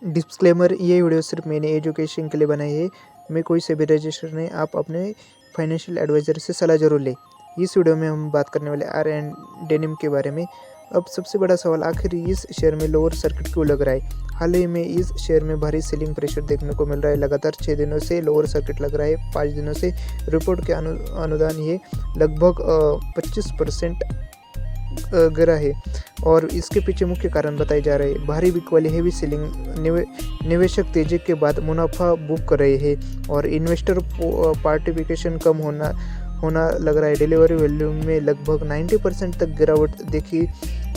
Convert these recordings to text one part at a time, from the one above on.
Disclaimer, ये video सिर्फ मैंने एजुकेशन के लिए बनाई है। मैं कोई से भी रजिस्टर नहीं। आप अपने फाइनेंशियल एडवाइज़र से सलाह ज़रूर लें। इस वीडियो में हम बात करने वाले आर एंड डेनिम के बारे में। अब सबसे बड़ा सवाल, आखिर इस शेयर में लोअर सर्किट क्यों लग रहा है? हाल ही में इस शेयर में भारी सेलिंग प्रेशर देखने को मिल रहा है। लगातार 6 दिनों से लोअर सर्किट लग रहा है। 5 दिनों से रिपोर्ट के अनुदान ये लगभग 25% गिरा है और इसके पीछे मुख्य कारण बताए जा रहे हैं। भारी बिक वाली हेवी सेलिंग, निवेशक तेजी के बाद मुनाफा बुक कर रहे हैं और इन्वेस्टर पार्टिसिपेशन कम होना लग रहा है। डिलीवरी वॉल्यूम में लगभग 90% तक गिरावट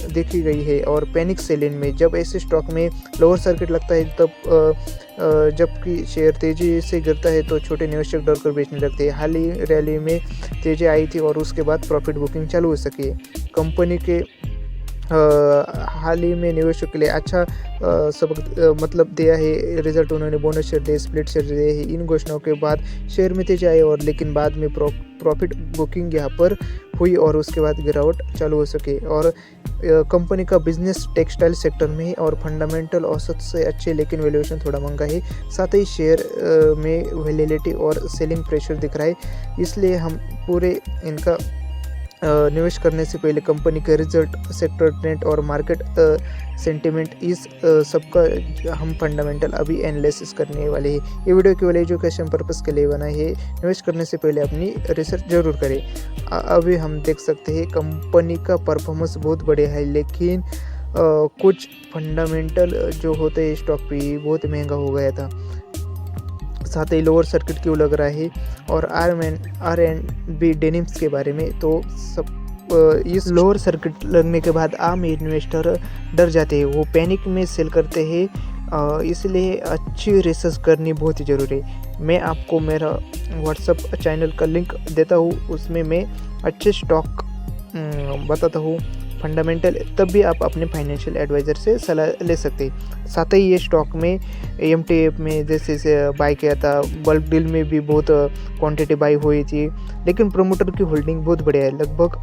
देखी गई है और पैनिक सेलिंग में जब ऐसे स्टॉक में लोअर सर्किट लगता है तब जबकि शेयर तेजी से गिरता है तो छोटे निवेशक डर कर बेचने लगते हैं। हाल ही रैली में तेजी आई थी और उसके बाद प्रॉफिट बुकिंग चालू हो सकी है। कंपनी के हाल ही में निवेशकों के लिए अच्छा सबक मतलब दिया है। रिजल्ट उन्होंने बोनस शेयर दिए, स्प्लिट शेयर दिए हैं। इन घोषणाओं के बाद शेयर में तेजी आई और लेकिन बाद में प्रॉफिट बुकिंग यहाँ पर हुई और उसके बाद गिरावट चालू हो सके। और कंपनी का बिजनेस टेक्सटाइल सेक्टर में है और फंडामेंटल औसत से अच्छे, लेकिन वैल्यूएशन थोड़ा महंगा है। साथ ही शेयर में वैलिडिटी और सेलिंग प्रेशर दिख रहा है। इसलिए हम पूरे इनका निवेश करने से पहले कंपनी के रिजल्ट, सेक्टर ट्रेंड और मार्केट सेंटिमेंट, इस सबका हम फंडामेंटल अभी एनालिसिस करने वाले हैं। ये वीडियो केवल एजुकेशन पर्पस के लिए बना है। निवेश करने से पहले अपनी रिसर्च जरूर करें। अभी हम देख सकते हैं कंपनी का परफॉर्मेंस बहुत बढ़िया है, लेकिन कुछ फंडामेंटल जो होते हैं स्टॉक पे बहुत महंगा हो गया था। साथ ही लोअर सर्किट क्यों लग रहा है और आर एंड बी डेनिम्स के बारे में, तो सब इस लोअर सर्किट लगने के बाद आम इन्वेस्टर डर जाते हैं, वो पैनिक में सेल करते हैं। इसलिए अच्छी रिसर्च करनी बहुत ही ज़रूरी है। मैं आपको मेरा व्हाट्सएप चैनल का लिंक देता हूँ, उसमें मैं अच्छे स्टॉक बताता हूँ फंडामेंटल, तब भी आप अपने फाइनेंशियल एडवाइज़र से सलाह ले सकते हैं। साथ ही ये स्टॉक में MTF में जैसे बाई किया था, बल्क डील में भी बहुत क्वांटिटी बाई हुई थी, लेकिन प्रमोटर की होल्डिंग बहुत बढ़िया है। लगभग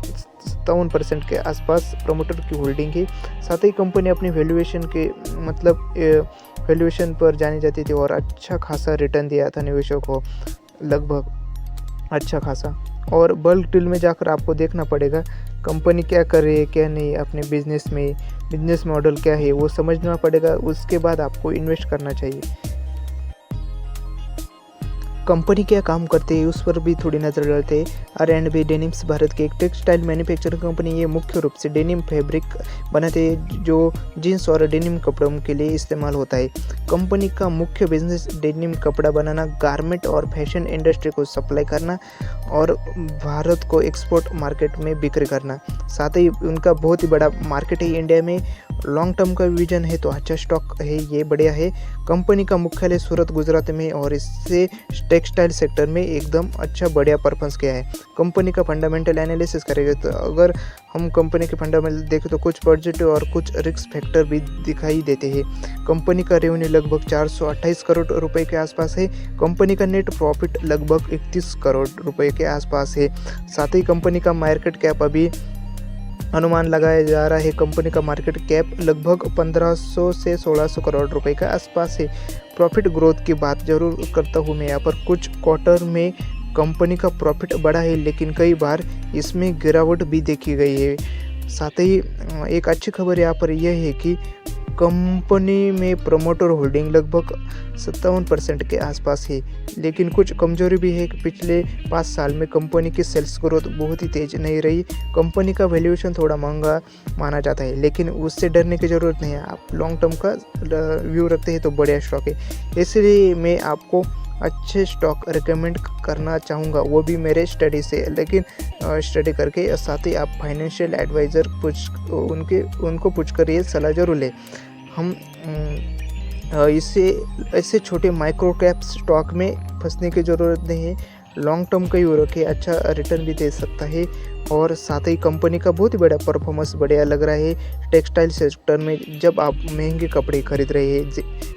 57% के आसपास प्रमोटर की होल्डिंग है। साथ ही कंपनी अपनी वैल्यूएशन के वैल्यूएशन पर जानी जाती थी और अच्छा खासा रिटर्न दिया था निवेशकों को, लगभग अच्छा खासा। और बल्क डील में जाकर आपको देखना पड़ेगा कंपनी क्या कर रही है, क्या नहीं, अपने बिजनेस मॉडल क्या है वो समझना पड़ेगा। उसके बाद आपको इन्वेस्ट करना चाहिए। कंपनी क्या काम करते हैं उस पर भी थोड़ी नज़र डालते हैं। R&B डेनिम्स भारत की एक टेक्सटाइल मैन्युफैक्चरिंग कंपनी। ये मुख्य रूप से डेनिम फैब्रिक बनाते हैं जो जींस और डेनिम कपड़ों के लिए इस्तेमाल होता है। कंपनी का मुख्य बिजनेस डेनिम कपड़ा बनाना, गारमेंट और फैशन इंडस्ट्री को सप्लाई करना और भारत को एक्सपोर्ट मार्केट में बिक्री करना। साथ ही उनका बहुत ही बड़ा मार्केट है इंडिया में। लॉन्ग टर्म का विजन है तो अच्छा स्टॉक है, ये बढ़िया है। कंपनी का मुख्यालय सूरत, गुजरात में और इससे टेक्सटाइल सेक्टर में एकदम अच्छा बढ़िया परफॉर्मेंस किया है। कंपनी का फंडामेंटल एनालिसिस करेंगे तो अगर हम कंपनी के फंडामेंटल देखें तो कुछ पॉजिटिव और कुछ रिस्क फैक्टर भी दिखाई देते हैं। कंपनी का रेवेन्यू लगभग 428 करोड़ रुपए के आसपास है। कंपनी का नेट प्रॉफिट लगभग 31 करोड़ रुपए के आसपास है। साथ ही कंपनी का मार्केट कैप अभी अनुमान लगाया जा रहा है। कंपनी का मार्केट कैप लगभग 1500 से 1600 करोड़ रुपए के आसपास है। प्रॉफिट ग्रोथ की बात जरूर करता हूँ मैं यहाँ पर। कुछ क्वार्टर में कंपनी का प्रॉफिट बढ़ा है, लेकिन कई बार इसमें गिरावट भी देखी गई है। साथ ही एक अच्छी खबर यहाँ पर यह है कि कंपनी में प्रमोटर होल्डिंग लगभग 57% के आसपास है, लेकिन कुछ कमजोरी भी है कि पिछले 5 साल में कंपनी की सेल्स ग्रोथ बहुत ही तेज नहीं रही। कंपनी का वैल्यूएशन थोड़ा महंगा माना जाता है, लेकिन उससे डरने की ज़रूरत नहीं है। आप लॉन्ग टर्म का व्यू रखते हैं तो बढ़िया स्टॉक है। इसलिए मैं आपको अच्छे स्टॉक रिकमेंड करना चाहूँगा, वो भी मेरे स्टडी से, लेकिन स्टडी करके। साथ ही आप फाइनेंशियल एडवाइज़र उनको पूछकर ये सलाह जरूर लें। हम इससे ऐसे छोटे माइक्रो कैप स्टॉक में फंसने की ज़रूरत नहीं है। लॉन्ग टर्म का ही रखे, अच्छा रिटर्न भी दे सकता है। और साथ ही कंपनी का बहुत ही बड़ा परफॉर्मेंस बढ़िया लग रहा है टेक्सटाइल सेक्टर में। जब आप महंगे कपड़े खरीद रहे हैं,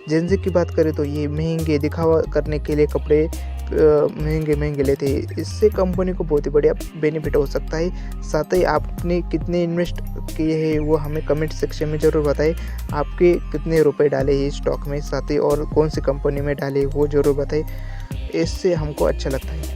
जेंजी की बात करें तो ये महंगे दिखावा करने के लिए कपड़े महंगे लेते हैं। इससे कंपनी को बहुत ही बढ़िया बेनिफिट हो सकता है। साथ ही आपने कितने इन्वेस्ट किए हैं वो हमें कमेंट सेक्शन में ज़रूर बताएं। आपके कितने रुपए डाले हैं स्टॉक में, साथ ही और कौन सी कंपनी में डाले वो ज़रूर बताएं। इससे हमको अच्छा लगता है।